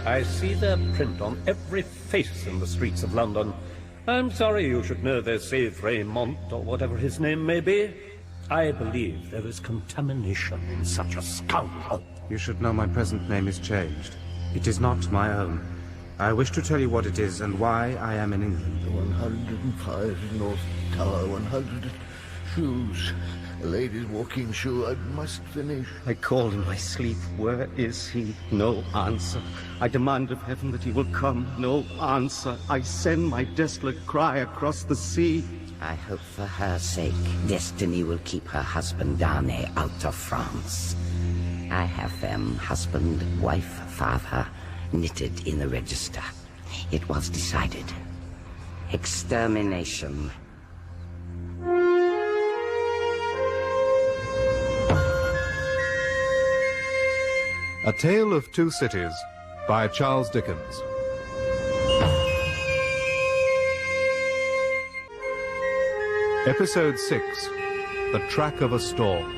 I see their print on every face in the streets of London. I'm sorry you should know their Save Raymond, or whatever his name may be. I believe there is contamination in such a scoundrel. You should know my present name is changed. It is not my own. I wish to tell you what it is and why I am in England. 105 North Tower, 100 shoes. A lady's walking shoe, I must finish. I call in my sleep, where is he? No answer. I demand of heaven that he will come. No answer. I send my desolate cry across the sea. I hope for her sake, destiny will keep her husband down there out of France. I have them, husband, wife, father, knitted in the register. It was decided. Extermination. A Tale of Two Cities by Charles Dickens. Episode 6, The Track of a Storm.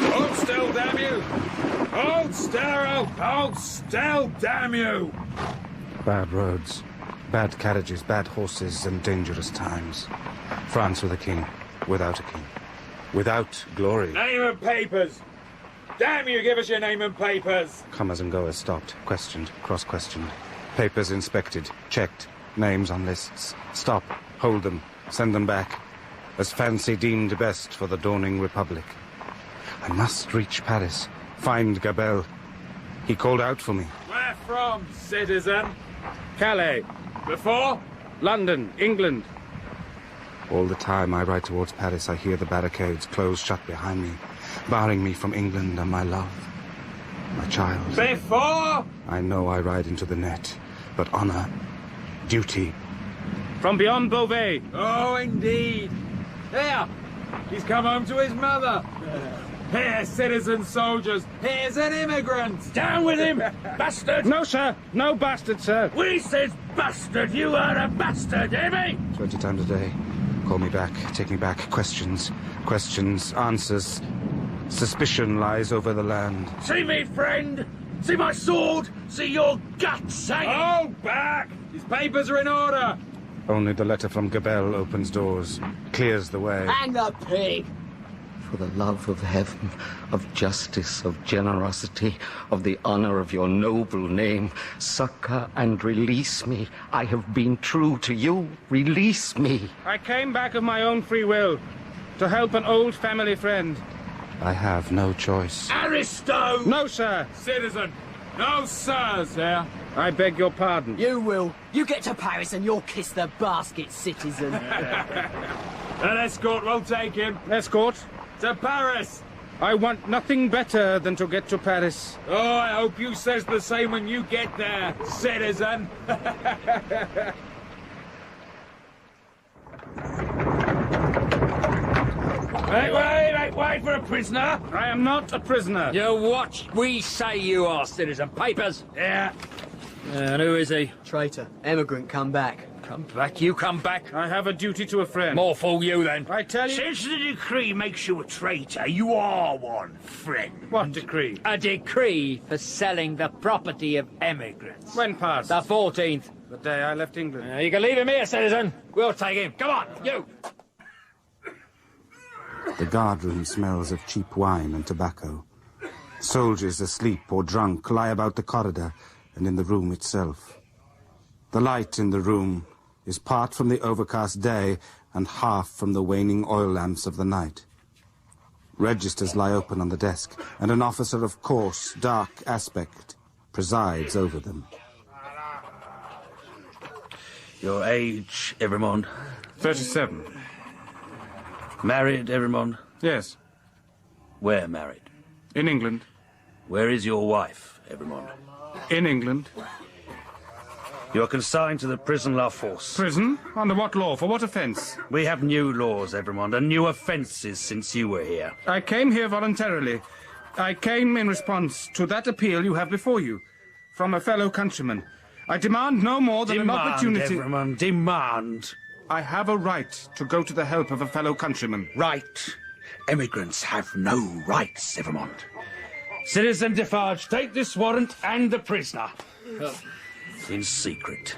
Hold still, damn you! Hold still! Hold still, damn you! Bad roads, bad carriages, bad horses, and dangerous times. France with a king, without a king. Without glory. Name and papers! Damn you, give us your name and papers! Comers and goers stopped, questioned, cross-questioned. Papers inspected, checked, names on lists. Stop, hold them, send them back. As fancy deemed best for the dawning republic. I must reach Paris, find Gabelle. He called out for me. Where from, citizen? Calais. Before? London, England. All the time I ride towards Paris, I hear the barricades close shut behind me, barring me from England and my love, my child. Before? I know I ride into the net, but honor, duty. From beyond Beauvais. Oh, indeed. Here, he's come home to his mother. Here, citizen soldiers, here's an immigrant. Down with him, bastard. No, sir. No bastard, sir. We says bastard, you are a bastard, hear me? 20 times a day. Call me back, take me back. Questions, answers. Suspicion lies over the land. See me, friend? See my sword? See your guts hanging? Hold back! His papers are in order. Only the letter from Gabelle opens doors, clears the way. Hang the pig! For the love of heaven, of justice, of generosity, of the honor of your noble name, succor and release me. I have been true to you. Release me. I came back of my own free will, to help an old family friend. I have no choice. Aristo! No, sir. Citizen, no sirs here. I beg your pardon. You will. You get to Paris and you'll kiss the basket, citizen. An escort will take him. Escort? To Paris. I want nothing better than to get to Paris. Oh, I hope you says the same when you get there, citizen. Wait for a prisoner. I am not a prisoner. You what we say you are, citizen. Papers? Yeah. And who is he? Traitor. Emigrant, come back. Come back, you come back. I have a duty to a friend. More fool you, then. I tell you... Since the decree makes you a traitor, you are one, friend. What decree? A decree for selling the property of emigrants. When passed? The 14th. The day I left England. You can leave him here, citizen. We'll take him. Come on, you. The guardroom smells of cheap wine and tobacco. Soldiers asleep or drunk lie about the corridor and in the room itself. The light in the room is part from the overcast day and half from the waning oil lamps of the night. Registers lie open on the desk, and an officer of coarse, dark aspect presides over them. Your age, Evremond? 37. Married, Evremond? Yes. Where married? In England. Where is your wife, Evremond? In England. You are consigned to the prison La Force. Prison? Under what law? For what offence? We have new laws, Evremond, and new offences since you were here. I came here voluntarily. I came in response to that appeal you have before you, from a fellow countryman. I demand no more than an opportunity... Evremond, demand. I have a right to go to the help of a fellow countryman. Right. Emigrants have no rights, Evermond. Citizen Defarge, take this warrant and the prisoner. In secret.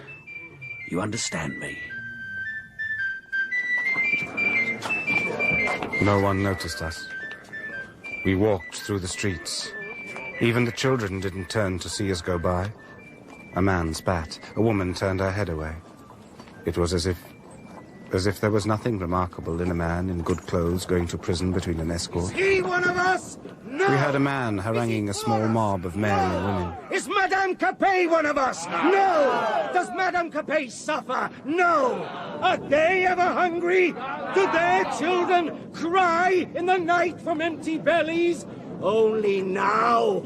You understand me? No one noticed us. We walked through the streets. Even the children didn't turn to see us go by. A man spat. A woman turned her head away. It was as if there was nothing remarkable in a man in good clothes going to prison between an escort. Is he one of us? No! We heard a man haranguing a small mob of men and women. Is Madame Capet one of us? No! Does Madame Capet suffer? No! Are they ever hungry? Do their children cry in the night from empty bellies? Only now,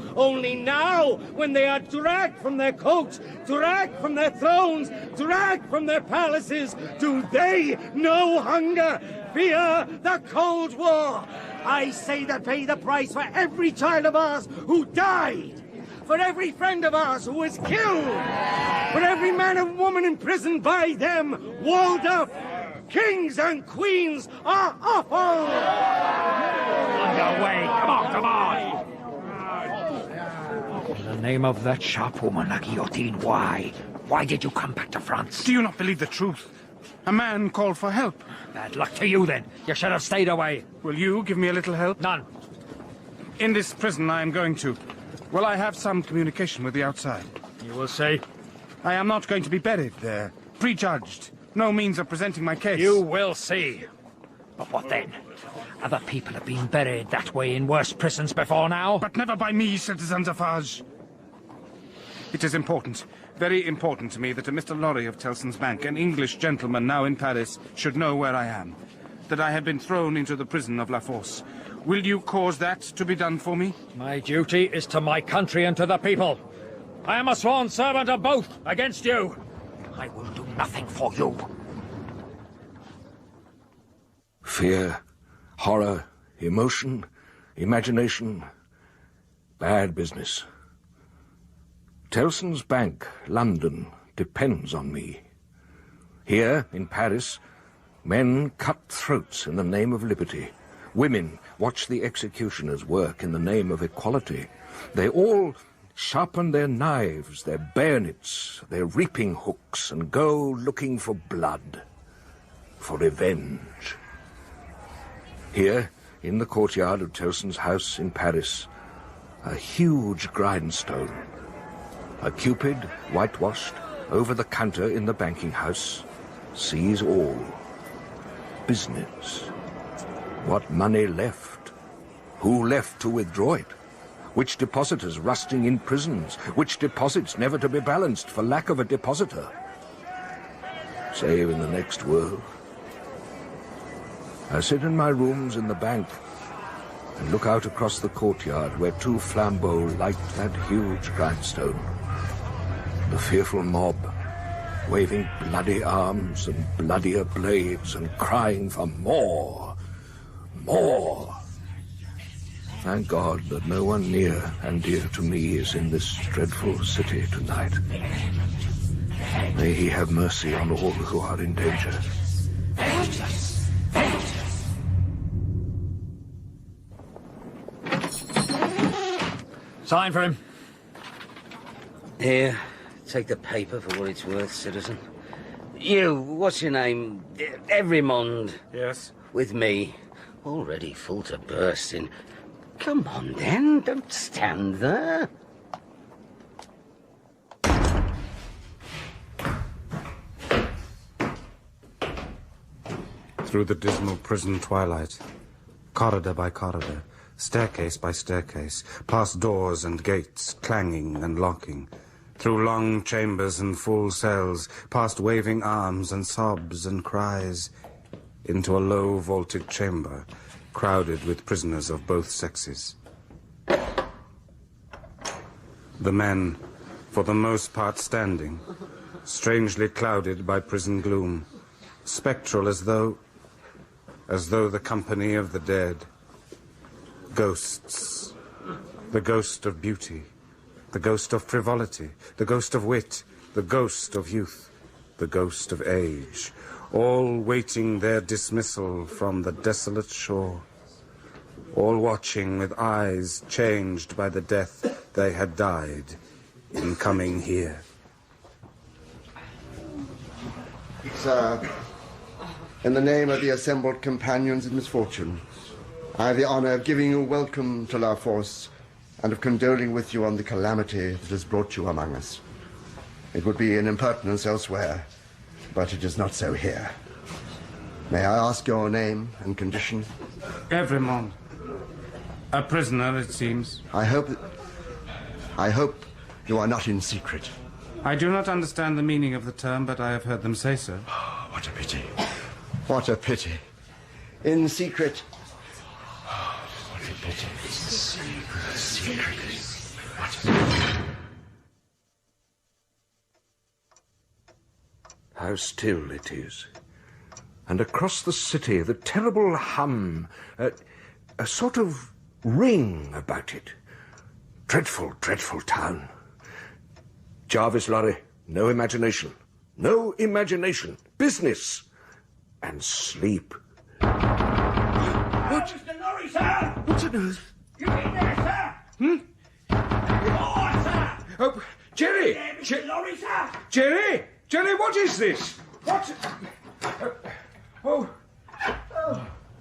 when they are dragged from their coats, dragged from their thrones, dragged from their palaces, do they know hunger, fear the Cold War. I say they pay the price for every child of ours who died, for every friend of ours who was killed, for every man and woman imprisoned by them, walled up. Kings and queens are awful! Away! Come on! In the name of that sharp woman, La Guillotine, why? Why did you come back to France? Do you not believe the truth? A man called for help. Bad luck to you, then. You should have stayed away. Will you give me a little help? None. In this prison I am going to, will I have some communication with the outside? You will see. I am not going to be buried there, prejudged. No means of presenting my case. You will see. But what then? Other people have been buried that way in worse prisons before now. But never by me, Citizen Defarge. It is important, very important to me that a Mr. Lorry of Tellson's Bank, an English gentleman now in Paris, should know where I am. That I have been thrown into the prison of La Force. Will you cause that to be done for me? My duty is to my country and to the people. I am a sworn servant of both against you. I will do nothing for you. Fear, horror, emotion, imagination. Bad business. Tellson's Bank, London, depends on me. Here, in Paris, men cut throats in the name of liberty. Women watch the executioners work in the name of equality. They all sharpen their knives, their bayonets, their reaping hooks, and go looking for blood, for revenge. Here, in the courtyard of Tellson's house in Paris, a huge grindstone. A Cupid, whitewashed, over the counter in the banking house, sees all. Business. What money left? Who left to withdraw it? Which depositors rusting in prisons? Which deposits never to be balanced for lack of a depositor? Save in the next world. I sit in my rooms in the bank and look out across the courtyard where two flambeaux light that huge grindstone. The fearful mob, waving bloody arms and bloodier blades and crying for more, more. Thank God that no one near and dear to me is in this dreadful city tonight. May he have mercy on all who are in danger. Sign for him. Here, take the paper for what it's worth, citizen. You, what's your name? Everymond. Yes? With me. Already full to bursting. Come on, then. Don't stand there. Through the dismal prison twilight, corridor by corridor, staircase by staircase, past doors and gates, clanging and locking, through long chambers and full cells, past waving arms and sobs and cries, into a low vaulted chamber, crowded with prisoners of both sexes. The men, for the most part standing, strangely clouded by prison gloom, spectral as though the company of the dead. Ghosts. The ghost of beauty, the ghost of frivolity, the ghost of wit, the ghost of youth, the ghost of age, all waiting their dismissal from the desolate shore. all watching with eyes changed by the death they had died in coming here. Sir, in the name of the assembled companions in misfortune, I have the honor of giving you welcome to La Force and of condoling with you on the calamity that has brought you among us. It would be an impertinence elsewhere, but it is not so here. May I ask your name and condition? Evremond. A prisoner, it seems. I hope you are not in secret. I do not understand the meaning of the term, but I have heard them say so. What a pity. What a pity. In secret. What a pity. Secret. What a pity. How still it is. And across the city, the terrible hum, a sort of ring about it. Dreadful, dreadful town. Jarvis Lorry, no imagination. No imagination. Business. And sleep. What? Mr. Lorry, sir! What's on earth? You in there, sir? Oh, sir! Oh, Jerry! There, Mr. Lorry, sir! Jerry! Jerry, what is this? What?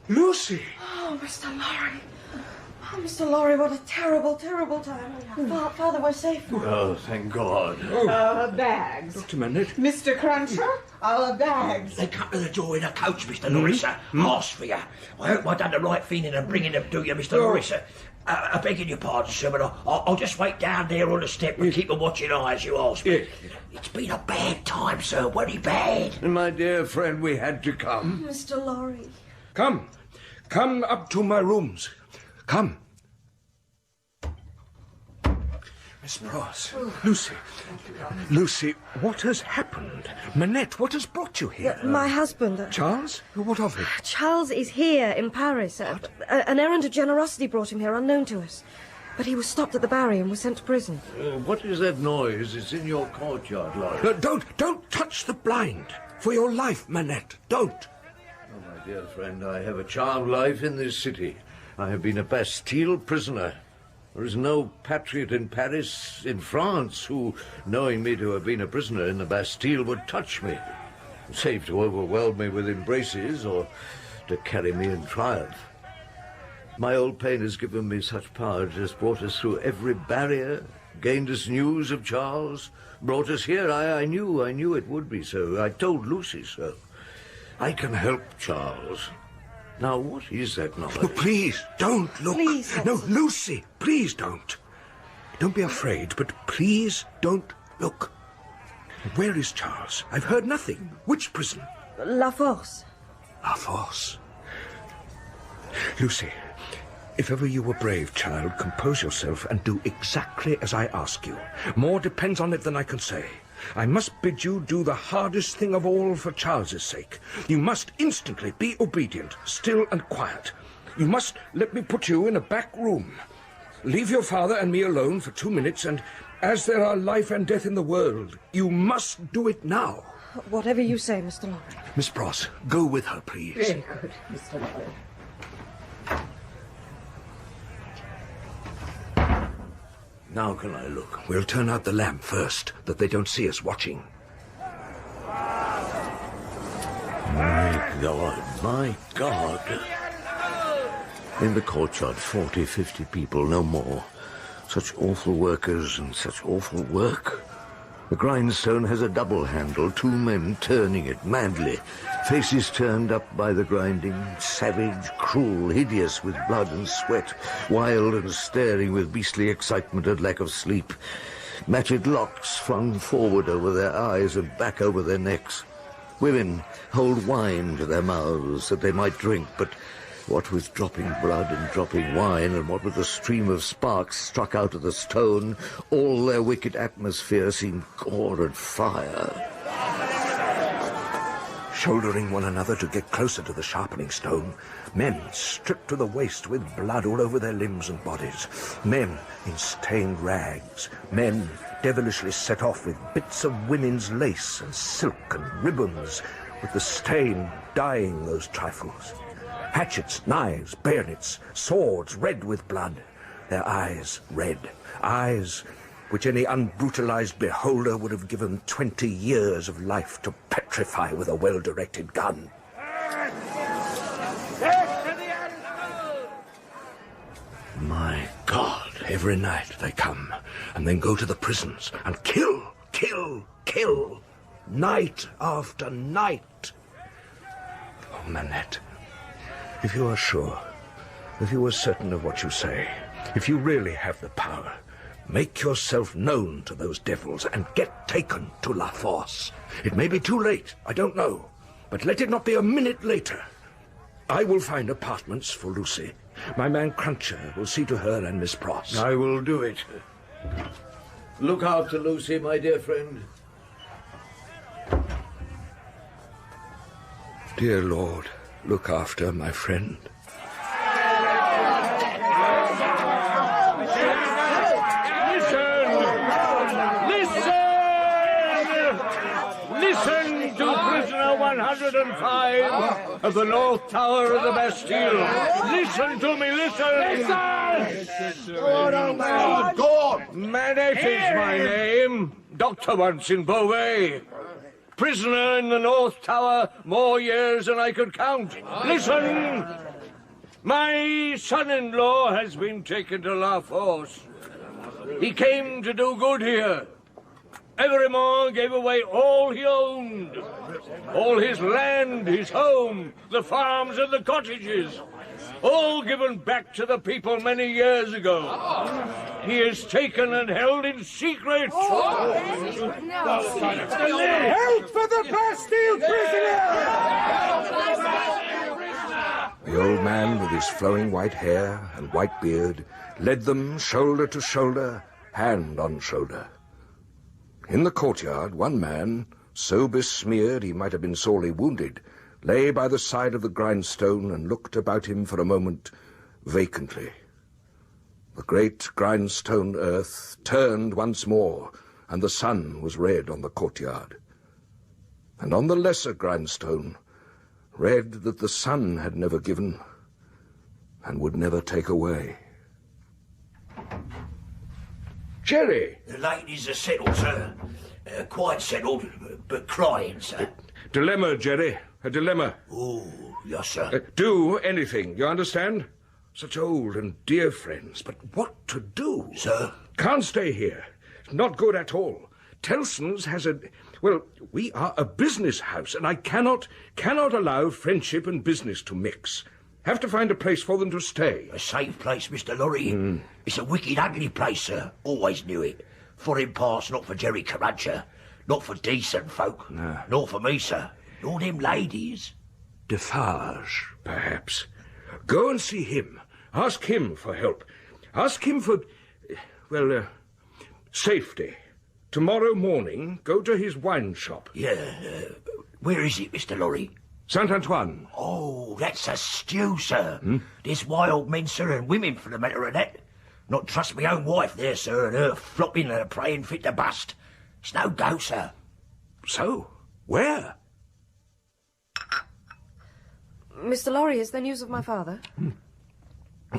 Lucie! Oh, Mr. Lorry. Oh, Mr. Lorry, what a terrible, terrible time. Father, we're safe now. Oh, thank God. Bags. Dr. Manette. Mr. Cruncher, our bags. They come to the door in a coach, Mr. Lorry, sir. Ask for you. I hope I done the right thing in bringing them to you, Mr. Lorry, sir. I begging your pardon, sir, but I'll just wait down there on the step and keep a watching eye as you ask me. It's been a bad time, sir, very bad. My dear friend, we had to come. Mr. Lorry. Come. Come up to my rooms. Come. Miss Pross. Lucie. Lucie, what has happened? Manette, what has brought you here? My husband. Charles? What of him? Charles is here in Paris. An errand of generosity brought him here, unknown to us. But he was stopped at the barrier and was sent to prison. What is that noise? It's in your courtyard, Lorry. Don't touch the blind. For your life, Manette, don't. Oh, my dear friend, I have a charmed life in this city. I have been a Bastille prisoner. There is no patriot in Paris, in France, who, knowing me to have been a prisoner in the Bastille, would touch me, save to overwhelm me with embraces or to carry me in triumph. My old pain has given me such power, it has brought us through every barrier, gained us news of Charles, brought us here. I knew it would be so. I told Lucie so. I can help Charles. Now, what is that knowledge? No, please, don't look. Please, no, Lucie, please don't. Don't be afraid, but please don't look. Where is Charles? I've heard nothing. Which prison? La Force. La Force. Lucie, if ever you were brave, child, compose yourself and do exactly as I ask you. More depends on it than I can say. I must bid you do the hardest thing of all for Charles's sake. You must instantly be obedient, still and quiet. You must let me put you in a back room. Leave your father and me alone for 2 minutes, and as there are life and death in the world, you must do it now. Whatever you say, Mr. Lorry. Miss Pross, go with her, please. Very good, Mr. Lorry. Now can I look? We'll turn out the lamp first, that they don't see us watching. My God. In the courtyard, 40, 50 people, no more. Such awful workers and such awful work. The grindstone has a double handle, 2 men turning it madly. Faces turned up by the grinding, savage, cruel, hideous with blood and sweat, wild and staring with beastly excitement and lack of sleep. Matted locks flung forward over their eyes and back over their necks. Women hold wine to their mouths that they might drink, but what with dropping blood and dropping wine, and what with the stream of sparks struck out of the stone, all their wicked atmosphere seemed gore and fire. Shouldering one another to get closer to the sharpening stone, men stripped to the waist with blood all over their limbs and bodies, men in stained rags, men devilishly set off with bits of women's lace and silk and ribbons, with the stain dyeing those trifles. Hatchets, knives, bayonets, swords red with blood. Their eyes red. Eyes which any unbrutalized beholder would have given 20 years of life to petrify with a well-directed gun. My God, every night they come, and then go to the prisons and kill, night after night. Oh, Manette, if you are sure, if you are certain of what you say, if you really have the power, make yourself known to those devils and get taken to La Force. It may be too late, I don't know, but let it not be a minute later. I will find apartments for Lucie. My man Cruncher will see to her and Miss Pross. I will do it. Look after Lucie, my dear friend. Dear Lord, look after my friend. Listen to prisoner 105 of the North Tower of the Bastille. Listen to me, listen! Go on, old man. Go on. Manette is my name. Doctor once in Beauvais. Prisoner in the North Tower more years than I could count. Listen! My son-in-law has been taken to La Force. He came to do good here. Everemont gave away all he owned. All his land, his home, the farms and the cottages. All given back to the people many years ago. He is taken and held in secret. Help for the Bastille prisoner! The old man, with his flowing white hair and white beard, led them shoulder to shoulder, hand on shoulder. In the courtyard, one man, so besmeared he might have been sorely wounded, lay by the side of the grindstone and looked about him for a moment vacantly. The great grindstone earth turned once more, and the sun was red on the courtyard. And on the lesser grindstone, red that the sun had never given and would never take away. Jerry! The ladies are settled, sir. Quite settled, but crying, sir. Dilemma, Jerry. A dilemma. Oh, yes, sir. Do anything, you understand? Such old and dear friends, but what to do? Sir? Can't stay here. Not good at all. Tellson's has a... Well, we are a business house, and I cannot allow friendship and business to mix. Have to find a place for them to stay. A safe place, Mr. Lorry. It's a wicked ugly place, sir. Always knew it. Foreign parts not for Jerry Carrancher. Not for decent folk. No. Nor for me, sir. Nor them ladies. Defarge, perhaps. Go and see him. Ask him for help. Ask him for... well, safety. Tomorrow morning, go to his wine shop. Yeah, where is it, Mr. Lorry? Saint-Antoine. Oh, that's a stew, sir. There's wild men, sir, and women for the matter of that. Not trust my own wife there, sir, and her flopping and her praying fit to bust. It's no go, sir. So, where? Mr. Lorry, is there news of my father?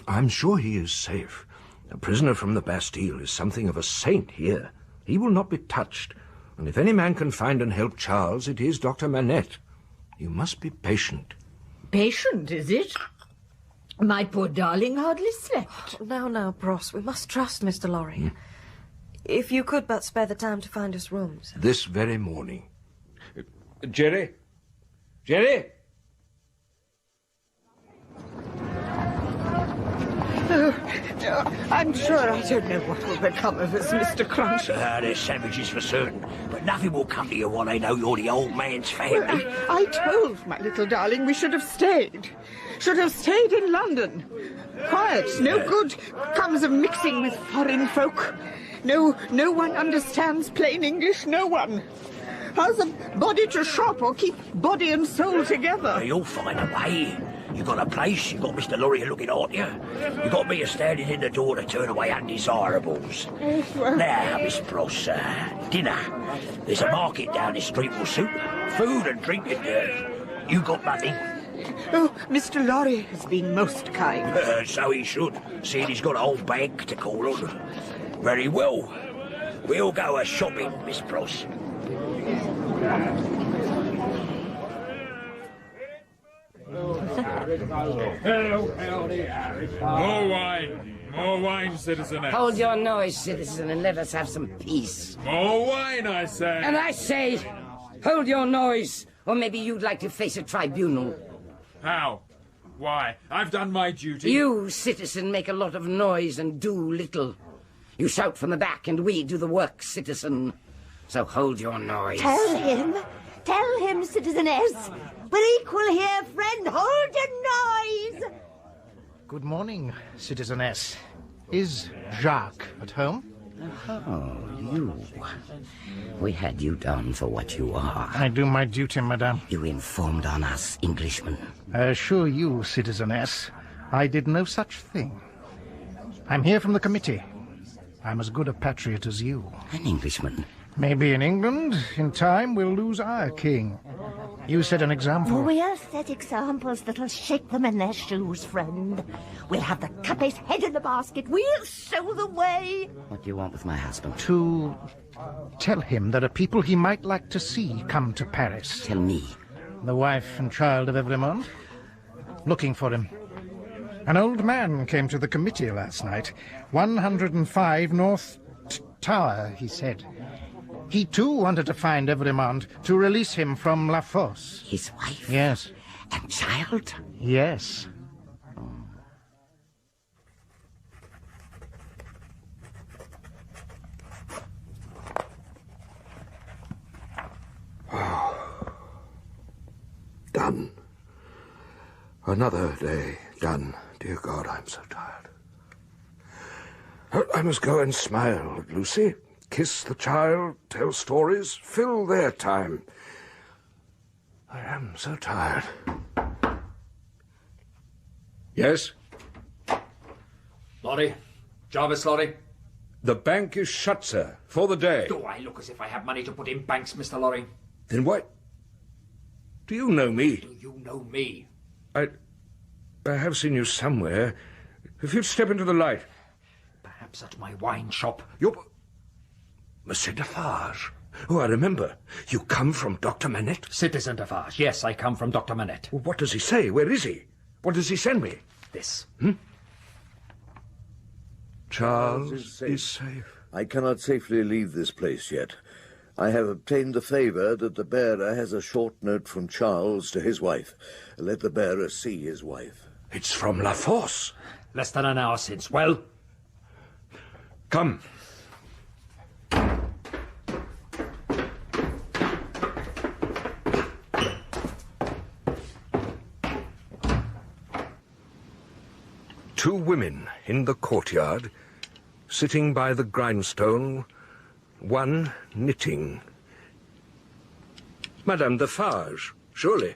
I'm sure he is safe. A prisoner from the Bastille is something of a saint here. He will not be touched. And if any man can find and help Charles, it is Dr. Manette. You must be patient. Patient, is it? My poor darling hardly slept. Now, Pross, we must trust Mr. Lorry. If you could but spare the time to find us rooms. This very morning. Jerry? Jerry? I'm sure I don't know what will become of us, Mr. Crunch. They're savages for certain, but nothing will come to you while they know you're the old man's family. Well, I told my little darling we should have stayed. Should have stayed in London. Quiet. No good comes of mixing with foreign folk. No one understands plain English, no one. How's a body to shop or keep body and soul together? You'll find a way. You got a place, you got Mr. Lorry looking at you. You got me standing in the door to turn away undesirables. Now, Miss Pross, dinner. There's a market down this street will suit. Food and drink and you got money. Oh, Mr. Lorry has been most kind. So he should, seeing he's got a whole bank to call on. Very well. We'll go a-shopping, Miss Pross. More wine. More wine, citizeness. Hold your noise, citizen, and let us have some peace. More wine, I say. And I say, hold your noise, or maybe you'd like to face a tribunal. How? Why? I've done my duty. You, citizen, make a lot of noise and do little. You shout from the back, and we do the work, citizen. So hold your noise. Tell him, citizeness. We're equal here, friend. Hold your noise. Good morning, citizeness. Is Jacques at home? Oh, you. We had you down for what you are. I do my duty, madame. You informed on us, Englishman. I assure you, citizeness, I did no such thing. I'm here from the committee. I'm as good a patriot as you. An Englishman? Maybe in England, in time, we'll lose our king. You set an example. We'll set examples that'll shake them in their shoes, friend. We'll have the Capet's head in the basket. We'll show the way. What do you want with my husband? To tell him there are people he might like to see come to Paris. Tell me. The wife and child of Evremond. Looking for him. An old man came to the committee last night. 105 North Tower, he said. He, too, wanted to find Evremond to release him from La Fosse. His wife? Yes. And child? Yes. Done. Another day done. Dear God, I'm so tired. I must go and smile at Lucie. Kiss the child, tell stories, fill their time. I am so tired. Yes? Lorry? Jarvis Lorry? The bank is shut, sir, for the day. Do I look as if I have money to put in banks, Mr. Lorry? Then what? Do you know me? Do you know me? I have seen you somewhere. If you'd step into the light. Perhaps at my wine shop. You're... Monsieur Defarge. Oh, I remember. You come from Dr. Manette? Citizen Defarge. Yes, I come from Dr. Manette. Well, what does he say? Where is he? What does he send me? This. Charles is safe. I cannot safely leave this place yet. I have obtained the favour that the bearer has a short note from Charles to his wife. Let the bearer see his wife. It's from La Fosse. Less than an hour since. Well? Come. Two women in the courtyard, sitting by the grindstone, one knitting. Madame Defarge, surely.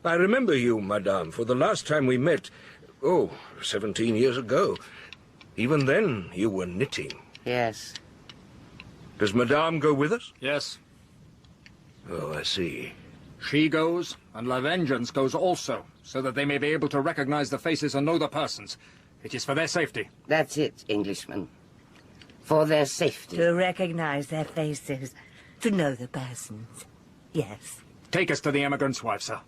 I remember you, madame, for the last time we met, 17 years ago. Even then, you were knitting. Yes. Does madame go with us? Yes. Oh, I see. She goes, and La Vengeance goes also, so that they may be able to recognize the faces and know the persons. It is for their safety. That's it, Englishman. For their safety. To recognize their faces, to know the persons. Yes. Take us to the emigrant's wife, sir.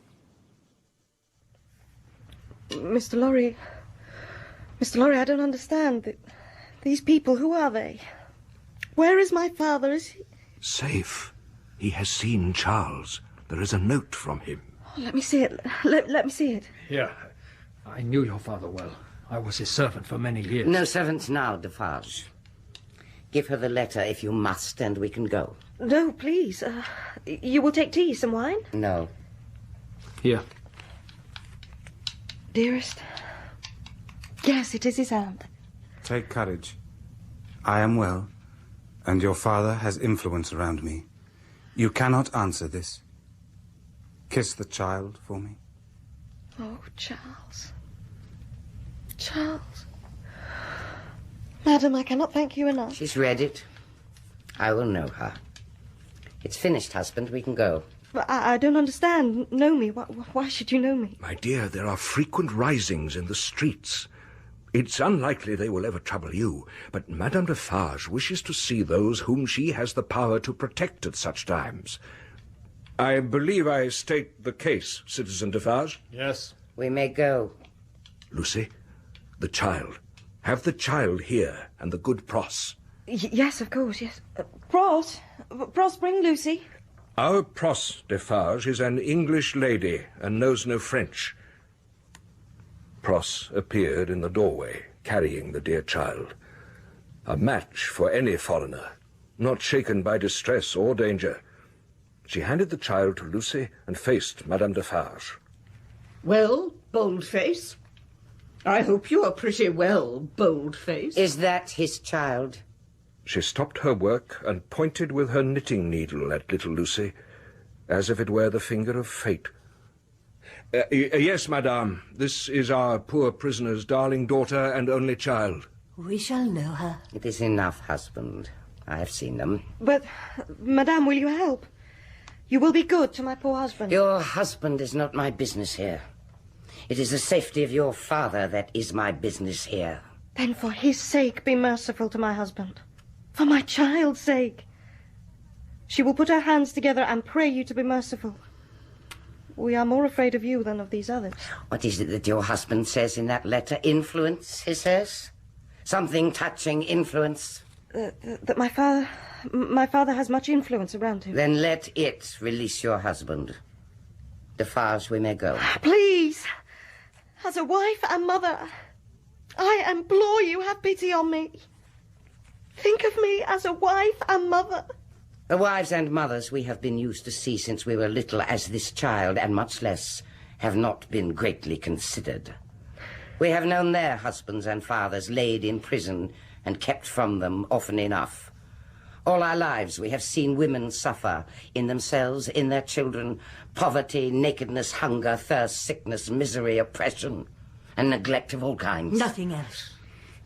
Mr. Lorry, I don't understand. These people, who are they? Where is my father? Is he... Safe. He has seen Charles. There is a note from him. Oh, let me see it. Let me see it. Here. I knew your father well. I was his servant for many years. No servants now, Defarge. Give her the letter if you must, and we can go. No, please. You will take tea, some wine? No. Here. Dearest. Yes, it is his hand. Take courage. I am well, and your father has influence around me. You cannot answer this. Kiss the child for me. Oh, Charles. Charles. Madam, I cannot thank you enough. She's read it. I will know her. It's finished, husband. We can go. But I don't understand. Know me? Why should you know me? My dear, there are frequent risings in the streets. It's unlikely they will ever trouble you, but Madame Defarge wishes to see those whom she has the power to protect at such times. I believe I state the case, Citizen Defarge. Yes. We may go. Lucie, the child. Have the child here, and the good Pross. Yes, of course, yes. Pross, bring Lucie. Our Pross Defarge is an English lady and knows no French. Pross appeared in the doorway, carrying the dear child. A match for any foreigner, not shaken by distress or danger. She handed the child to Lucie and faced Madame Defarge. Well, Boldface? I hope you are pretty well, Boldface. Is that his child? She stopped her work and pointed with her knitting needle at little Lucie, as if it were the finger of fate. Yes, madame. This is our poor prisoner's darling daughter and only child. We shall know her. It is enough, husband. I have seen them. But, madame, will you help? You will be good to my poor husband. Your husband is not my business here. It is the safety of your father that is my business here. Then for his sake be merciful to my husband. For my child's sake. She will put her hands together and pray you to be merciful. We are more afraid of you than of these others. What is it that your husband says in that letter? Influence, he says? Something touching influence? That my father has much influence around him. Then let it release your husband. Defarge, we may go. Please! As a wife and mother, I implore you, have pity on me. Think of me as a wife and mother. The wives and mothers we have been used to see since we were little as this child, and much less, have not been greatly considered. We have known their husbands and fathers laid in prison and kept from them often enough. All our lives we have seen women suffer in themselves, in their children, poverty, nakedness, hunger, thirst, sickness, misery, oppression, and neglect of all kinds. Nothing else.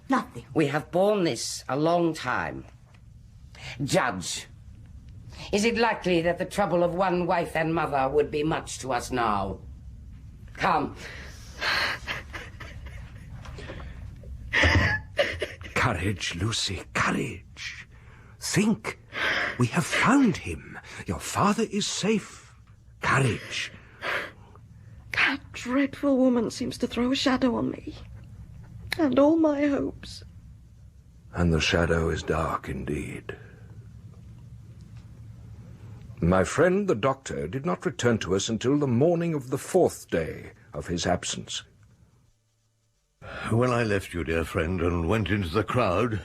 Nothing. We have borne this a long time. Judge, is it likely that the trouble of one wife and mother would be much to us now? Come. Courage, Lucie, courage. Think. We have found him. Your father is safe. Courage. That dreadful woman seems to throw a shadow on me. And all my hopes. And the shadow is dark indeed. My friend the doctor did not return to us until the morning of the 4th day of his absence. When I left you, dear friend, and went into the crowd,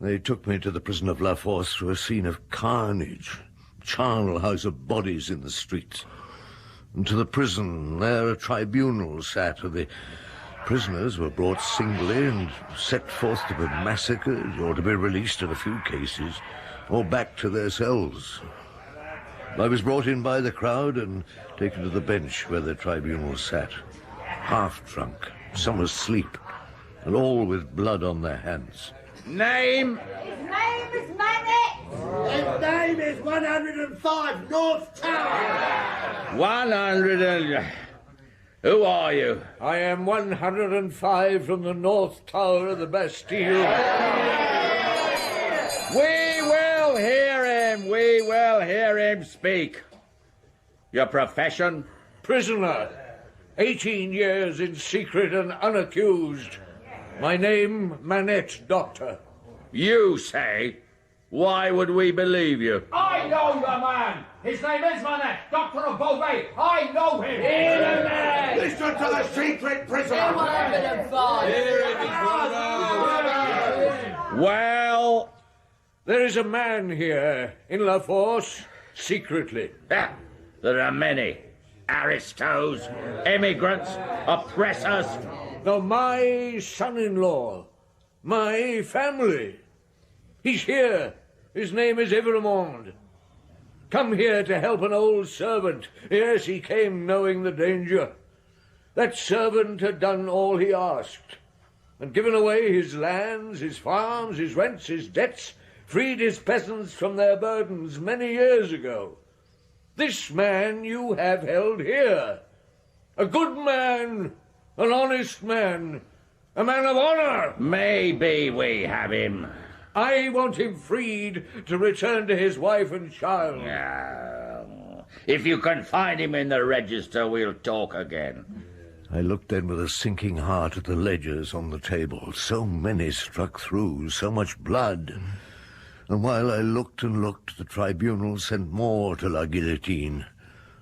they took me to the prison of La Force through a scene of carnage, charnel house of bodies in the streets. And to the prison, there a tribunal sat, where the prisoners were brought singly and set forth to be massacred, or to be released in a few cases, or back to their cells. I was brought in by the crowd and taken to the bench where the tribunal sat, half drunk, some asleep, and all with blood on their hands. Name? His name is Manette. His name is 105 North Tower. 100 and... Who are you? I am 105 from the North Tower of the Bastille. We will hear him. We will hear him speak. Your profession? Prisoner. 18 years in secret and unaccused. My name, Manette, Doctor. You say? Why would we believe you? I know the man. His name is Manette, Doctor of Beauvais. I know him. Listen to the secret prisoner. Well, there is a man here in La Force, secretly. There are many. Aristos, immigrants, oppressors. No, my son-in-law, my family. He's here. His name is Evremond. Come here to help an old servant. Yes, he came knowing the danger. That servant had done all he asked, and given away his lands, his farms, his rents, his debts, freed his peasants from their burdens many years ago. This man you have held here. A good man, an honest man, a man of honor. Maybe we have him. I want him freed to return to his wife and child. If you can find him in the register, we'll talk again. I looked then with a sinking heart at the ledgers on the table. So many struck through, so much blood. And while I looked and looked, the tribunal sent more to la guillotine.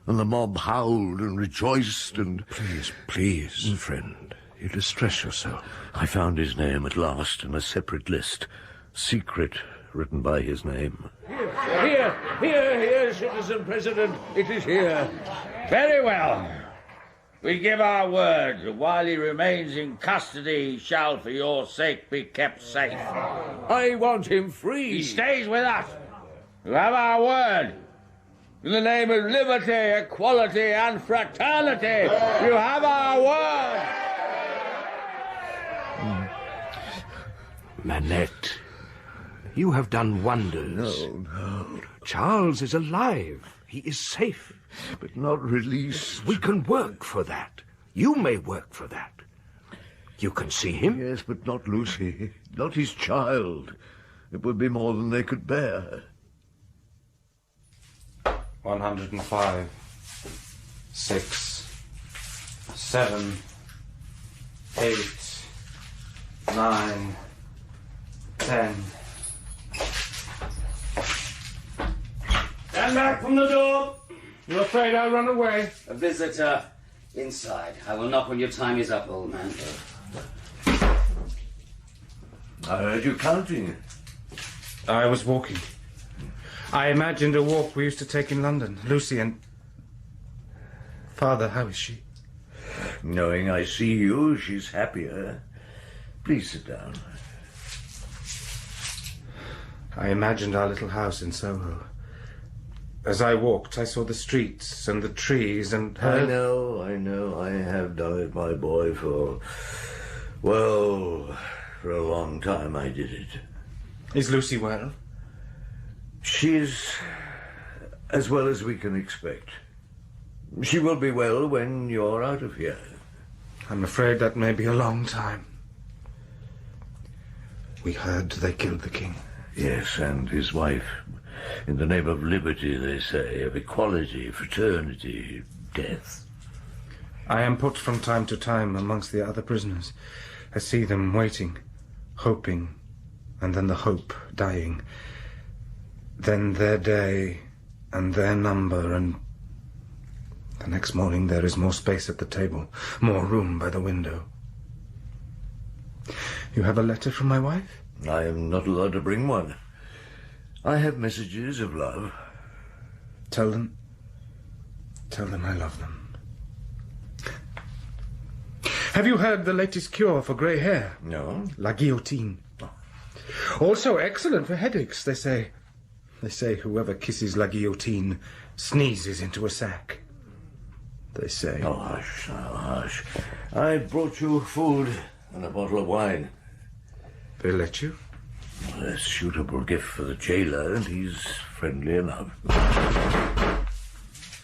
And the mob howled and rejoiced and... Please, friend, you distress yourself. I found his name at last in a separate list. Secret, written by his name. Here, Citizen President. It is here. Very well. We give our word that while he remains in custody, he shall, for your sake, be kept safe. I want him free. He stays with us. You have our word. In the name of liberty, equality, and fraternity, you have our word. Manette, you have done wonders. No. Charles is alive. He is safe. But not released. We can work for that. You may work for that. You can see him? Yes, but not Lucie. Not his child. It would be more than they could bear. 105. 6. 7. 8. 9. 10. Stand back from the door. You're afraid I'll run away? A visitor inside. I will knock when your time is up, old man. I heard you counting. I was walking. I imagined a walk we used to take in London. Lucie and... Father, how is she? Knowing I see you, she's happier. Please sit down. I imagined our little house in Soho. As I walked, I saw the streets and the trees and heard... I know. I have done it, my boy, for a long time I did it. Is Lucie well? She's as well as we can expect. She will be well when you're out of here. I'm afraid that may be a long time. We heard they killed the king. Yes, and his wife. In the name of liberty, they say, of equality, fraternity, death. I am put from time to time amongst the other prisoners. I see them waiting, hoping, and then the hope dying. Then their day, and their number, and the next morning there is more space at the table, more room by the window. You have a letter from my wife? I am not allowed to bring one. I have messages of love. Tell them I love them. Have you heard the latest cure for grey hair? No. La guillotine. Also excellent for headaches, they say. They say whoever kisses la guillotine sneezes into a sack. They say. Oh, hush, hush. I brought you food and a bottle of wine. They let you? A suitable gift for the jailer, and he's friendly enough.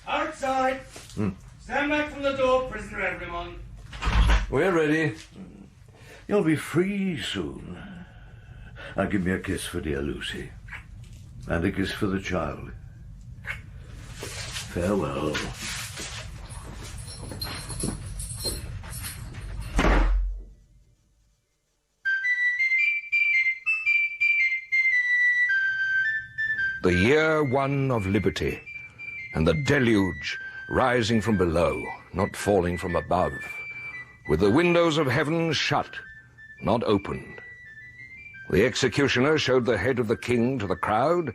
Outside! Stand back from the door, prisoner everyone. We're ready. You'll be free soon. Now give me a kiss for dear Lucie. And a kiss for the child. Farewell. The year one of liberty, and the deluge rising from below, not falling from above, with the windows of heaven shut, not opened. The executioner showed the head of the king to the crowd,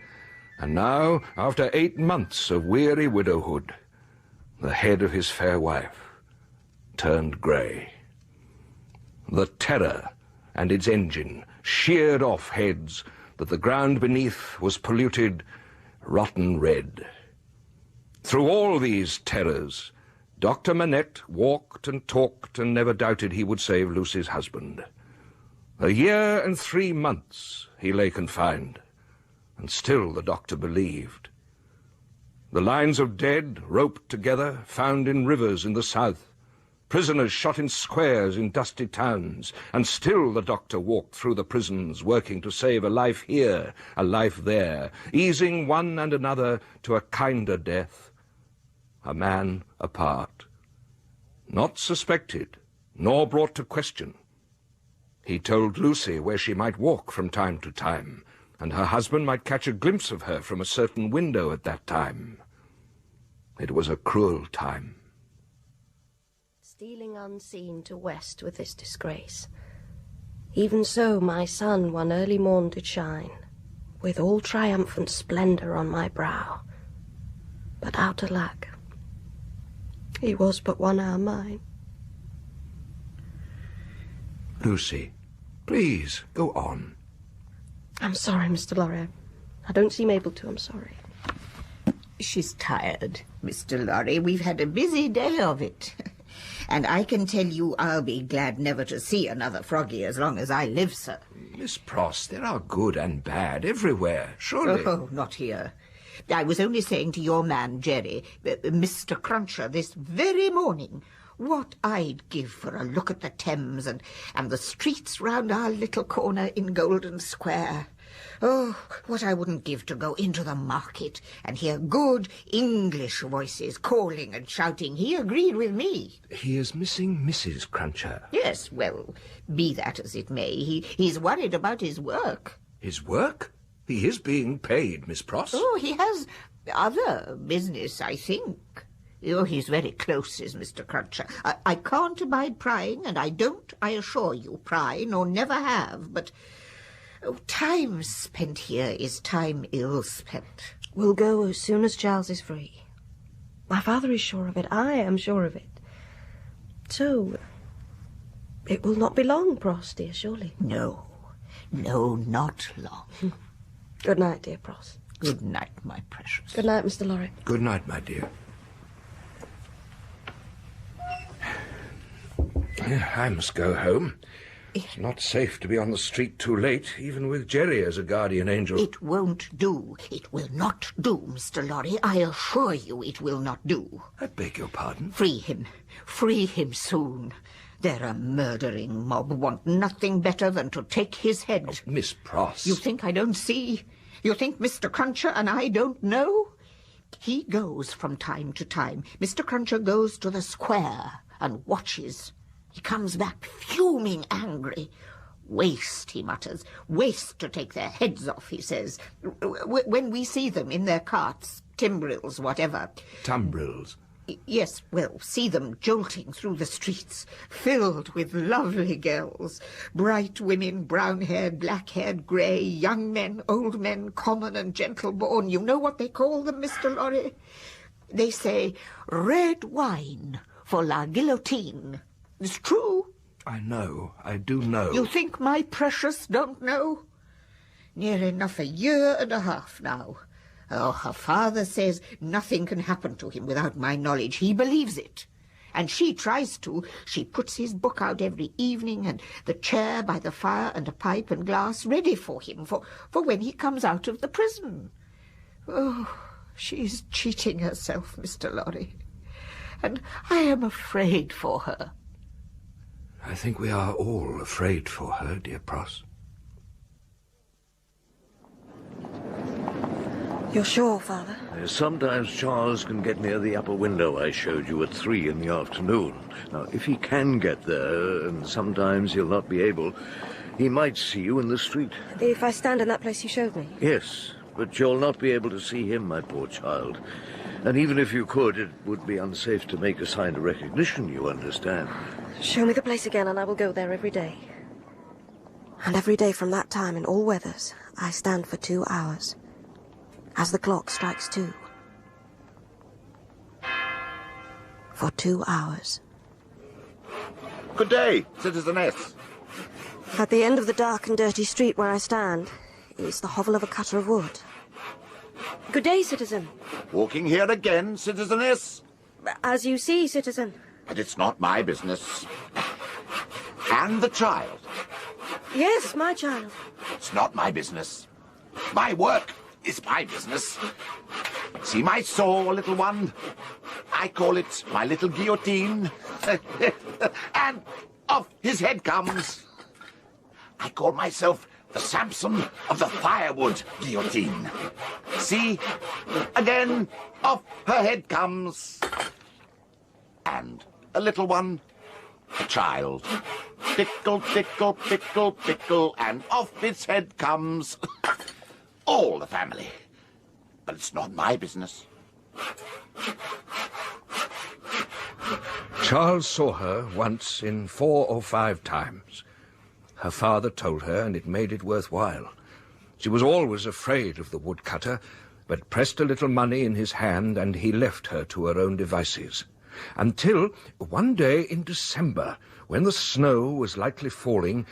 and now, after 8 months of weary widowhood, the head of his fair wife turned grey. The terror and its engine sheared off heads that the ground beneath was polluted rotten red. Through all these terrors, Dr. Manette walked and talked and never doubted he would save Lucie's husband. 1 year and 3 months he lay confined, and still the doctor believed. The lines of dead, roped together, found in rivers in the south. Prisoners shot in squares in dusty towns, and still the doctor walked through the prisons, working to save a life here, a life there, easing one and another to a kinder death. A man apart. Not suspected, nor brought to question. He told Lucie where she might walk from time to time, and her husband might catch a glimpse of her from a certain window at that time. It was a cruel time. Stealing unseen to west with this disgrace. Even so my sun one early morn did shine, with all triumphant splendour on my brow. But out alack, he was but 1 hour mine. Lucie, please, go on. I'm sorry, Mr. Lorry. I don't seem able to, I'm sorry. She's tired, Mr. Lorry. We've had a busy day of it. And I can tell you I'll be glad never to see another Froggy as long as I live, sir. Miss Pross, there are good and bad everywhere, surely. Oh, not here. I was only saying to your man, Jerry, Mr. Cruncher, this very morning, what I'd give for a look at the Thames and the streets round our little corner in Golden Square. Oh, what I wouldn't give to go into the market and hear good English voices calling and shouting. He agreed with me. He is missing Mrs. Cruncher. Yes, well, be that as it may, he's worried about his work. His work? He is being paid, Miss Pross. Oh, he has other business, I think. Oh, he's very close, is Mr. Cruncher. I can't abide prying, and I don't, I assure you, pry, nor never have, but... Oh, time spent here is time ill spent. We'll go as soon as Charles is free. My father is sure of it. I am sure of it. So, it will not be long, Pross, dear, surely. No, not long. Good night, dear Pross. Good night, my precious. Good night, Mr. Lorry. Good night, my dear. I must go home. It's not safe to be on the street too late, even with Jerry as a guardian angel. It won't do. It will not do, Mr. Lorry. I assure you it will not do. I beg your pardon? Free him. Free him soon. They're a murdering mob, want nothing better than to take his head. Oh, Miss Pross. You think I don't see? You think Mr. Cruncher and I don't know? He goes from time to time. Mr. Cruncher goes to the square and watches. He comes back fuming angry. Waste, he mutters. Waste to take their heads off, he says. When we see them in their carts, timbrils, whatever. Tumbrils? Yes, well, see them jolting through the streets, filled with lovely girls. Bright women, brown-haired, black-haired, grey, young men, old men, common and gentle-born. You know what they call them, Mr. Lorry? They say, red wine for la guillotine. It's true. I know. I do know. You think my precious don't know? Near enough 1.5 years now. Oh, her father says nothing can happen to him without my knowledge. He believes it. And she tries to. She puts his book out every evening and the chair by the fire and a pipe and glass ready for him for when he comes out of the prison. Oh, she's cheating herself, Mr. Lorry. And I am afraid for her. I think we are all afraid for her, dear Pross. You're sure, Father? Sometimes Charles can get near the upper window I showed you at 3 in the afternoon. Now, if he can get there, and sometimes he'll not be able, he might see you in the street. If I stand in that place you showed me? Yes, but you'll not be able to see him, my poor child. And even if you could, it would be unsafe to make a sign of recognition, you understand. Show me the place again and I will go there every day. And every day from that time in all weathers, I stand for 2 hours. As the clock strikes 2. For 2 hours. Good day, citizeness. At the end of the dark and dirty street where I stand is the hovel of a cutter of wood. Good day, citizen. Walking here again, citizeness? As you see, citizen. But it's not my business. And the child. Yes, my child. It's not my business. My work is my business. See my saw, little one? I call it my little guillotine. And off his head comes. I call myself the Samson of the firewood guillotine. See? Again, off her head comes. And a little one, a child. Tickle, tickle, tickle, tickle, and off its head comes. All the family. But it's not my business. Charles saw her once in 4 or 5 times. Her father told her, and it made it worthwhile. She was always afraid of the woodcutter, but pressed a little money in his hand, and he left her to her own devices. Until one day in December, when the snow was lightly falling,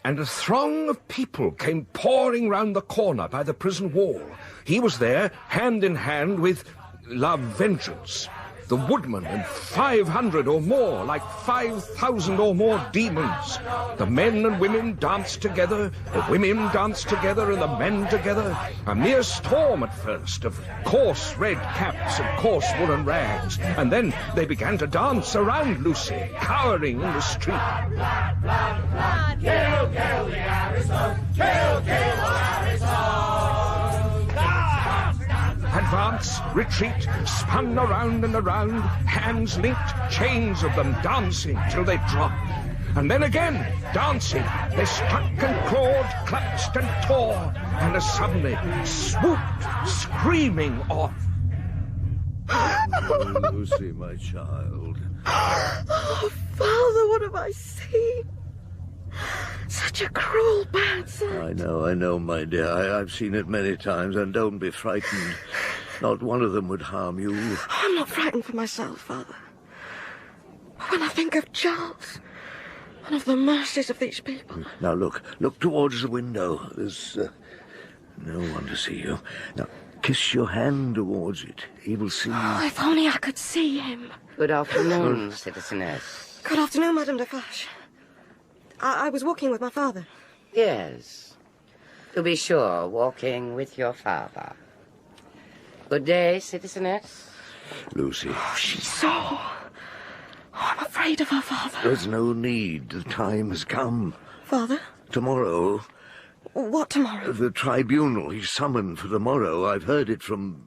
and a throng of people came pouring round the corner by the prison wall. He was there, hand in hand with La Vengeance, the woodman, and 500 or more, like 5,000 or more demons. The men and women danced together, the women danced together, and the men together. A mere storm at first, of coarse red caps and coarse woolen rags. And then they began to dance around Lucie, cowering in the street. Kill, kill the Ariston! Kill, kill Ariston! Advance, retreat, spun around and around, hands linked, chains of them dancing till they dropped. And then again, dancing, they struck and clawed, clutched and tore, and as suddenly swooped, screaming off. Oh, Lucie, my child. Oh, Father, what have I seen? Such a cruel bastard. I know, my dear. I've seen it many times, and don't be frightened. Not one of them would harm you. I'm not frightened for myself, Father. But when I think of Charles, and of the mercies of these people... Now look towards the window. There's no one to see you. Now, kiss your hand towards it. He will see you. Oh, if only I could see him. Good afternoon, citizeness. Good afternoon, Madame Defarge. I was walking with my father. Yes. To be sure, walking with your father. Good day, citizeness. Lucie. Oh, she's so... Oh, I'm afraid of her, Father. There's no need. The time has come. Father? Tomorrow. What tomorrow? The tribunal. He's summoned for tomorrow. I've heard it from...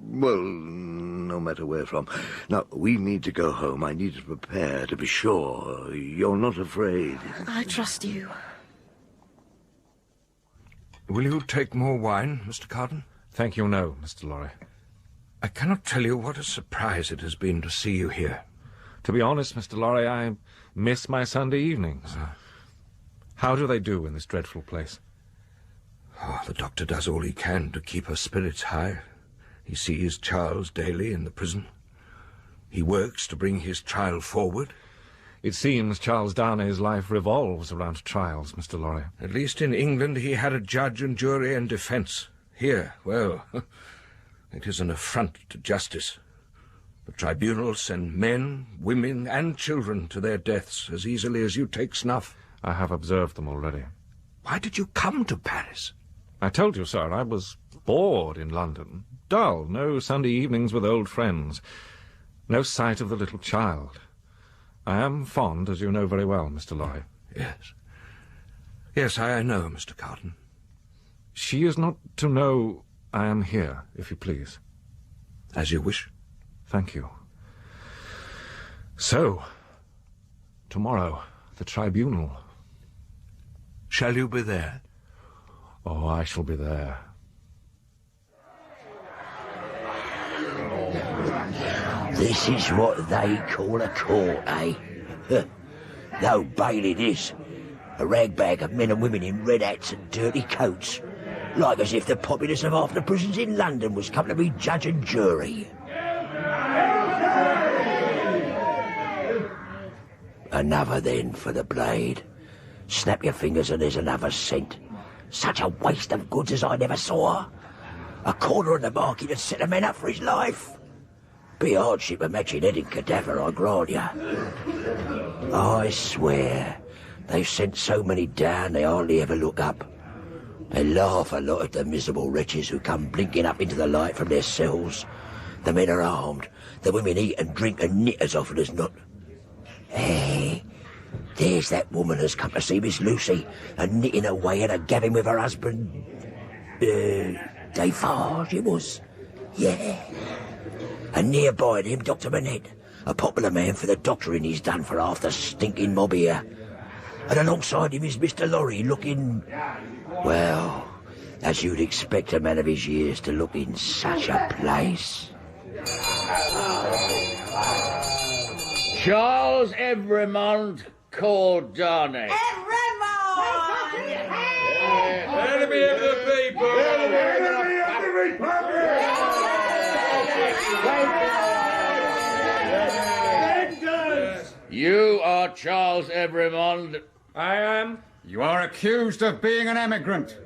well, no matter where from. Now, we need to go home. I need to prepare to be sure. You're not afraid. I trust you. Will you take more wine, Mr. Carden? Thank you, no, Mr. Lorry. I cannot tell you what a surprise it has been to see you here. To be honest, Mr. Lorry, I miss my Sunday evenings. How do they do in this dreadful place? Oh, the doctor does all he can to keep her spirits high. He sees Charles daily in the prison. He works to bring his trial forward. It seems Charles Darnay's life revolves around trials, Mr. Lorry. At least in England he had a judge and jury and defence. Here, well, it is an affront to justice. The tribunals send men, women, and children to their deaths as easily as you take snuff. I have observed them already. Why did you come to Paris? I told you, sir, I was bored in London. Dull, no Sunday evenings with old friends. No sight of the little child. I am fond, as you know very well, Mr. Lorry. Yes. Yes, I know, Mr. Carden. She is not to know I am here, if you please. As you wish. Thank you. So, tomorrow, the tribunal. Shall you be there? Oh, I shall be there. This is what they call a court, eh? No bailey, this. A ragbag of men and women in red hats and dirty coats. Like as if the populace of half the prisons in London was come to be judge and jury. Another then for the blade. Snap your fingers and there's another cent. Such a waste of goods as I never saw. A corner of the market had set a man up for his life. Be hardship a matching-headed cadaver, I grant you. I swear, they've sent so many down they hardly ever look up. They laugh a lot at the miserable wretches who come blinking up into the light from their cells. The men are armed. The women eat and drink and knit as often as not. Hey, there's that woman who's come to see Miss Lucie and knitting away at a gabbing with her husband. Defarge, it was. Yeah. And nearby him, Dr. Manette, a popular man for the doctoring he's done for half the stinking mob here. And alongside him is Mr. Lorry, looking, well, as you'd expect a man of his years to look in such a place. Charles Evremond called Darnay. Enemy of the people! Enemy of the Republic! You are Charles Evremond. I am. You are accused of being an emigrant.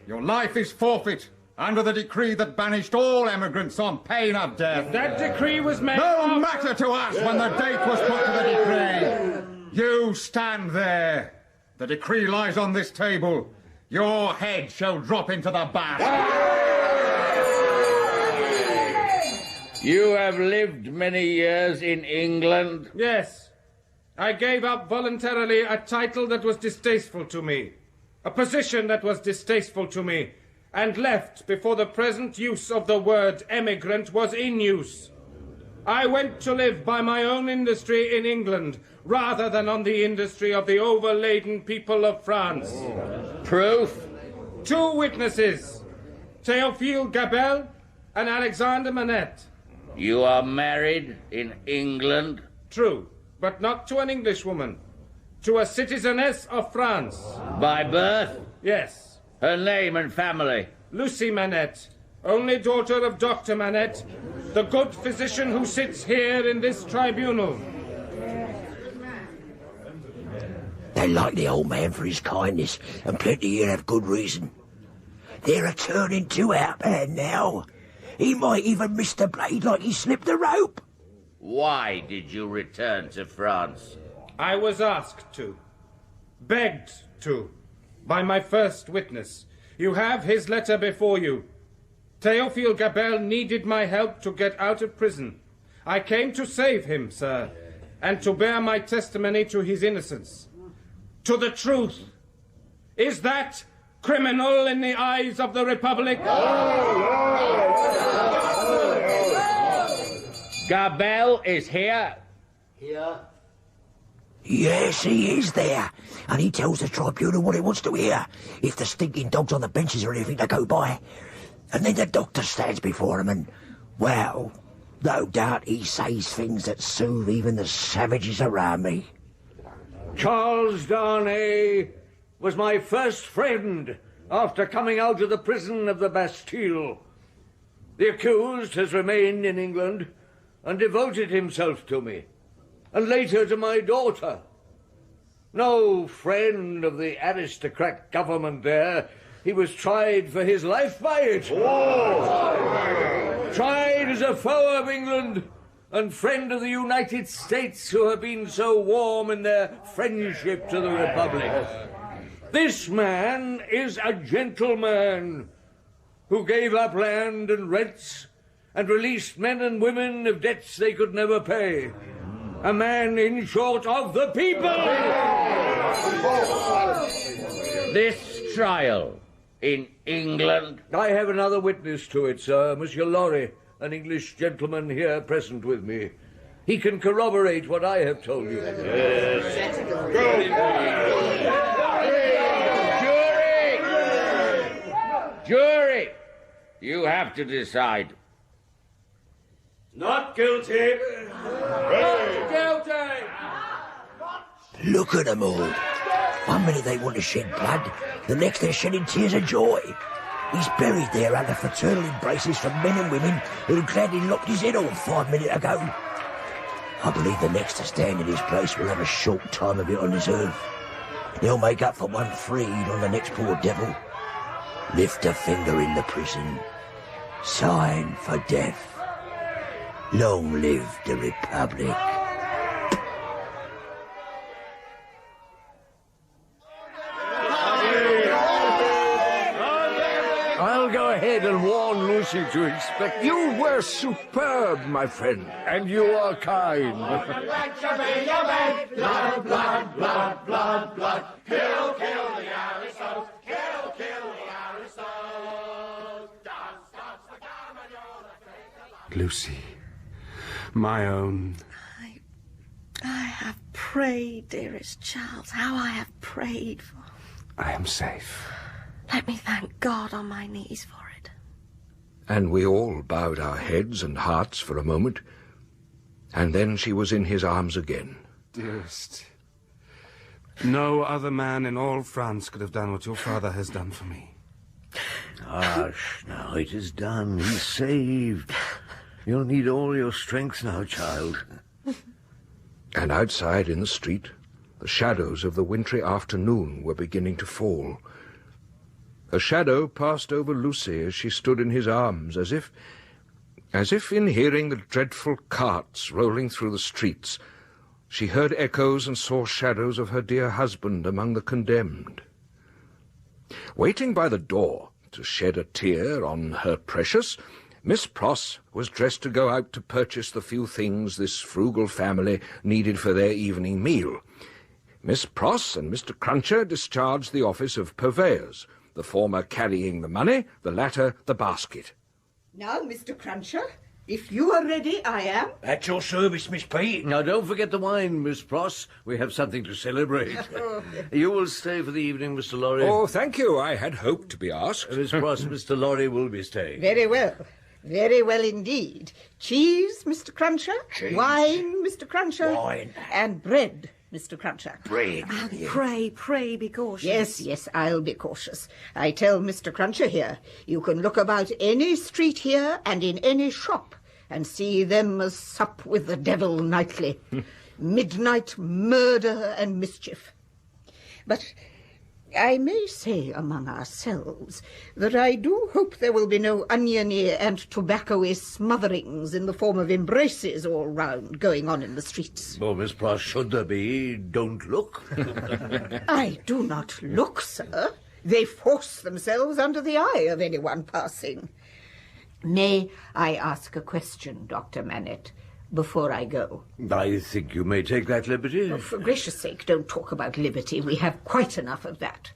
Your life is forfeit under the decree that banished all emigrants on pain of death. That decree was made... No matter to us when the date was put to the decree. You stand there. The decree lies on this table. Your head shall drop into the basket. You have lived many years in England? Yes. I gave up voluntarily a title that was distasteful to me, a position that was distasteful to me, and left before the present use of the word emigrant was in use. I went to live by my own industry in England, rather than on the industry of the overladen people of France. Proof? 2 witnesses, Théophile Gabelle and Alexander Manette. You are married in England? True, but not to an Englishwoman. To a citizeness of France. By birth? Yes. Her name and family? Lucie Manette, only daughter of Dr. Manette, the good physician who sits here in this tribunal. They like the old man for his kindness, and plenty here have good reason. They're a turning to our man now. He might even miss the blade like he slipped the rope. Why did you return to France? I was asked to. Begged to. By my first witness. You have his letter before you. Théophile Gabelle needed my help to get out of prison. I came to save him, sir, and to bear my testimony to his innocence. To the truth. Is that criminal in the eyes of the Republic? Gabelle is here. Here? Yes, he is there. And he tells the tribunal what he wants to hear, if the stinking dogs on the benches are anything to go by. And then the doctor stands before him and, well, no doubt he says things that soothe even the savages around me. Charles Darnay was my first friend after coming out of the prison of the Bastille. The accused has remained in England and devoted himself to me, and later to my daughter. No friend of the aristocrat government there, he was tried for his life by it. Tried as a foe of England and friend of the United States, who have been so warm in their friendship to the Republic. This man is a gentleman who gave up land and rents and released men and women of debts they could never pay. A man, in short, of the people! This trial in England? I have another witness to it, sir, Monsieur Lorry, an English gentleman here present with me. He can corroborate what I have told you. Jury! You have to decide. Not guilty. Not guilty. Look at them all. One minute they want to shed blood, the next they're shedding tears of joy. He's buried there under fraternal embraces from men and women who gladly lopped his head off 5 minutes ago. I believe the next to stand in his place will have a short time of it on this earth. He'll make up for one freed on the next poor devil. Lift a finger in the prison. Sign for death. Long live the Republic. I'll go ahead and warn Lucie to expect... You were superb, my friend, and you are kind. Blood, blood, blood, blood, blood. Kill, kill the aristos. Kill, kill the aristos. Dance, dance the Carmagnole. Lucie, my own. I have prayed, dearest Charles, how I have prayed for... I am safe. Let me thank God on my knees for it. And we all bowed our heads and hearts for a moment, and then she was in his arms again. Dearest, no other man in all France could have done what your father has done for me. Hush, now it is done. He's saved. You'll need all your strength now, child. And outside in the street, the shadows of the wintry afternoon were beginning to fall. A shadow passed over Lucie as she stood in his arms, as if in hearing the dreadful carts rolling through the streets, she heard echoes and saw shadows of her dear husband among the condemned. Waiting by the door to shed a tear on her precious, Miss Pross was dressed to go out to purchase the few things this frugal family needed for their evening meal. Miss Pross and Mr. Cruncher discharged the office of purveyors, the former carrying the money, the latter the basket. Now, Mr. Cruncher, if you are ready, I am. At your service, Miss P. Now, don't forget the wine, Miss Pross. We have something to celebrate. You will stay for the evening, Mr. Lorry. Oh, thank you. I had hoped to be asked. Miss Pross, Mr. Lorry will be staying. Very well. Very well indeed. Cheese, Mr. Cruncher. Cheese. Wine, Mr. Cruncher. Wine. And bread, Mr. Cruncher. Bread. Pray be cautious. Yes, I'll be cautious. I tell Mr. Cruncher here, you can look about any street here and in any shop and see them as sup with the devil nightly. Midnight murder and mischief. But I may say among ourselves that I do hope there will be no oniony and tobacco-y smotherings in the form of embraces all round going on in the streets. Well, Miss Pross, should there be, don't look. I do not look, sir. They force themselves under the eye of anyone passing. May I ask a question, Dr. Manette, before I go? I think you may take that liberty. Oh, for gracious sake, don't talk about liberty. We have quite enough of that.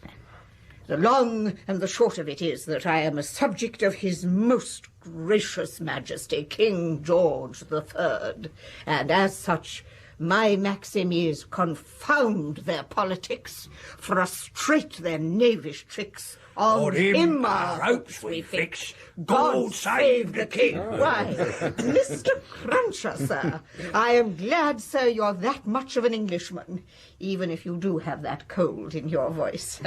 The long and the short of it is that I am a subject of His Most Gracious Majesty, King George III, and as such, my maxim is confound their politics, frustrate their knavish tricks, on him our hopes we fix. God save the king. Why, Mr. Cruncher, sir, I am glad, sir, you're that much of an Englishman, even if you do have that cold in your voice.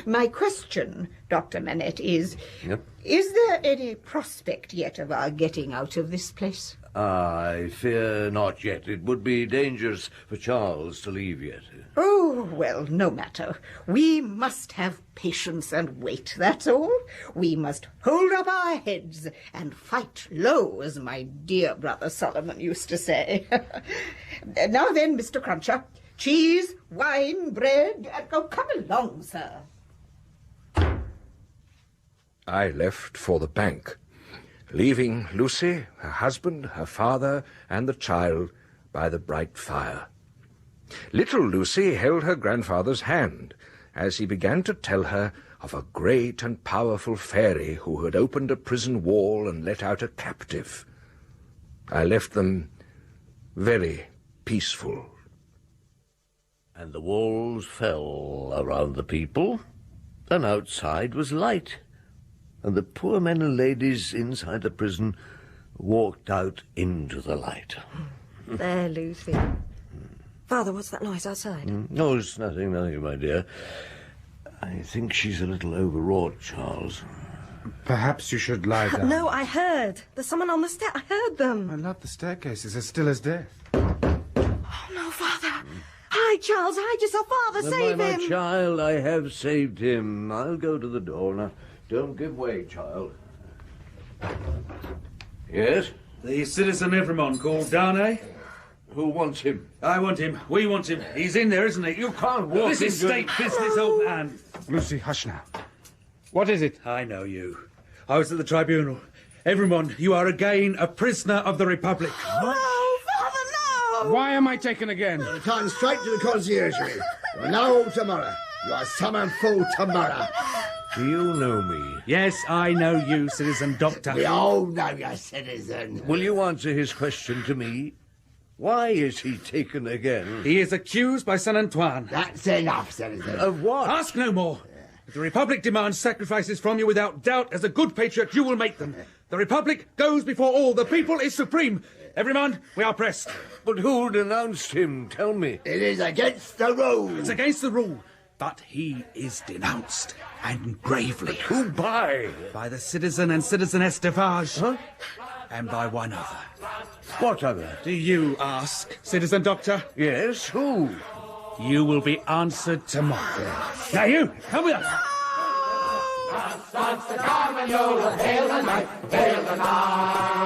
My question, Dr. Manette, is, is there any prospect yet of our getting out of this place? I fear not yet. It would be dangerous for Charles to leave yet. Oh, well, no matter. We must have patience and wait, that's all. We must hold up our heads and fight low, as my dear brother Solomon used to say. Now then, Mr. Cruncher, cheese, wine, bread, oh, come along, sir. I left for the bank, leaving Lucie, her husband, her father, and the child by the bright fire. Little Lucie held her grandfather's hand as he began to tell her of a great and powerful fairy who had opened a prison wall and let out a captive. I left them very peaceful. And the walls fell around the people, and outside was light, and the poor men and ladies inside the prison walked out into the light. There, Lucie. Father, what's that noise outside? No, it's nothing, my dear. I think she's a little overwrought, Charles. Perhaps you should lie down. No, I heard. There's someone on the stair. I heard them. I love the staircases as still as death. Oh, no, Father. Hide, Charles. Hide yourself. Father, save him. My child, I have saved him. I'll go to the door now. Don't give way, child. Yes? The citizen Evremond called Darnay. Who wants him? I want him. We want him. He's in there, isn't he? You can't walk This is into... state business, old man. Lucie, hush now. What is it? I know you. I was at the tribunal. Everyone, you are again a prisoner of the Republic. Oh, Father, no! Why am I taken again? Return straight to the conciergerie. You are now all tomorrow. You are summoned full tomorrow. Do you know me? Yes, I know you, Citizen Doctor. We all know you, citizen. Will you answer his question to me? Why is he taken again? He is accused by Saint Antoine. That's enough, citizen. Of what? Ask no more. If the Republic demands sacrifices from you, without doubt, as a good patriot, you will make them. The Republic goes before all. The people is supreme. Every man, we are pressed. But who denounced him? Tell me. It is against the rule. It's against the rule. But he is denounced, and gravely. Who by? By the citizen and citizeness Defarge. Huh? And by one other. What other? Do you ask, Citizen Doctor? Yes, who? You will be answered tomorrow. Now you, come with us. Hail the night, hail the night.